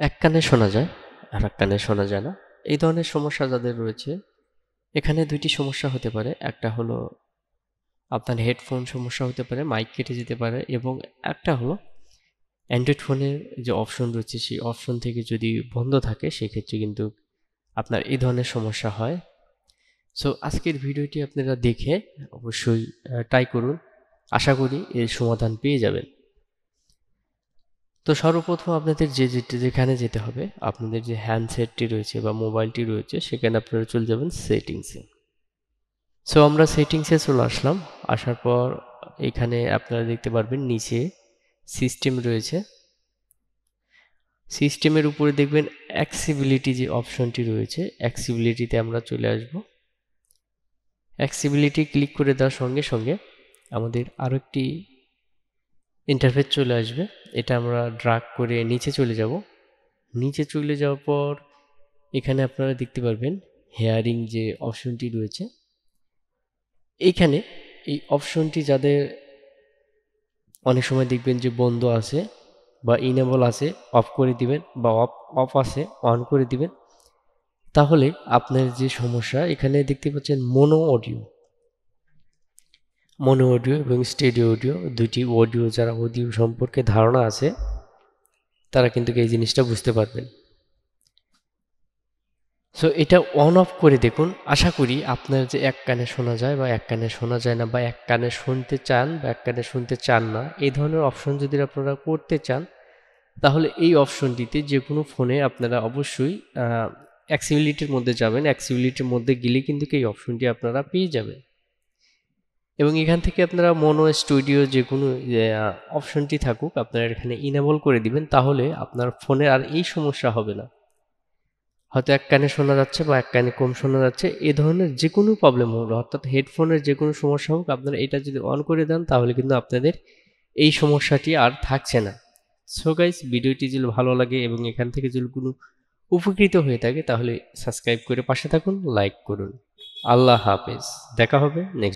এক কানে শোনা যায় আর এক কানে শোনা যায় না। এই ধরনের সমস্যা যাদের রয়েছে, এখানে দুইটি সমস্যা হতে পারে। একটা হলো আপনার হেডফোন সমস্যা হতে পারে, মাইক কেটে যেতে পারে, এবং একটা হলো অ্যান্ড্রয়েড ফোনের যে অপশন রয়েছে সেই অপশন থেকে যদি বন্ধ থাকে সেক্ষেত্রে কিন্তু আপনার এই ধরনের সমস্যা হয়। সো আজকের ভিডিওটি আপনারা দেখে অবশ্যই ট্রাই করুন, আশা করি এর সমাধান পেয়ে যাবেন। তো সর্বপ্রথম আপনাদের যেখানে যেতে হবে, আপনাদের যে হ্যান্ডসেটটি রয়েছে বা মোবাইলটি রয়েছে সেখানে আপনারা চলে যাবেন সেটিংসে। সো আমরা সেটিংসে চলে আসলাম। আসার পর এখানে আপনারা দেখতে পারবেন নিচে সিস্টেম রয়েছে। সিস্টেমের উপরে দেখবেন অ্যাক্সেসিবিলিটি যে অপশনটি রয়েছে, অ্যাক্সেসিবিলিটিতে আমরা চলে আসব। অ্যাক্সেসিবিলিটি ক্লিক করে দেওয়ার সঙ্গে সঙ্গে আমাদের আরও একটি ইন্টারফেস চলে আসবে। এটা আমরা ড্রাগ করে নিচে চলে যাব। নিচে চলে যাওয়ার পর এখানে আপনারা দেখতে পারবেন হেয়ারিং যে অপশনটি রয়েছে। এইখানে এই অপশনটি যাদের অনেক সময় দেখবেন যে বন্ধ আছে বা ইনেবল আছে, অফ করে দিবেন, বা অফ আছে অন করে দিবেন। তাহলে আপনার যে সমস্যা, এখানে দেখতে পাচ্ছেন মোনো অডিও এবং স্টেরিও অডিও, দুটি অডিও, যারা অডিও সম্পর্কে ধারণা আছে তারা কিন্তু এই জিনিসটা বুঝতে পারবেন। সো এটা অন অফ করে দেখুন। আশা করি আপনার যে এক কানে শোনা যায় বা এক কানে শোনা যায় না, বা এক কানে শুনতে চান বা এক কানে শুনতে চান না, এই ধরনের অপশন যদি আপনারা করতে চান তাহলে এই অপশনটিতে যে কোনো ফোনে আপনারা অবশ্যই অ্যাক্সেসিবিলিটির মধ্যে যাবেন। অ্যাক্সেসিবিলিটির মধ্যে গেলে কিন্তু এই অপশনটি আপনারা পেয়ে যাবেন, এবং এখান থেকে আপনারা মোনো স্টুডিও যে কোনো অপশনটি থাকুক আপনারা এখানে ইনেবল করে দিবেন। তাহলে আপনার ফোনে আর এই সমস্যা হবে না। হয়তো এক কানে শোনা যাচ্ছে বা এক কানে কম শোনা যাচ্ছে, এ ধরনের যে কোনো প্রবলেম হলো, অর্থাৎ হেডফোনের যে কোনো সমস্যা হোক, আপনারা এটা যদি অন করে দেন তাহলে কিন্তু আপনাদের এই সমস্যাটি আর থাকছে না। সো গাইস, ভিডিওটি যদি ভালো লাগে এবং এখান থেকে যদি কোনো উপকৃত হয়ে থাকে তাহলে সাবস্ক্রাইব করে পাশে থাকুন, লাইক করুন। আল্লাহ হাফেজ, দেখা হবে নেক্সট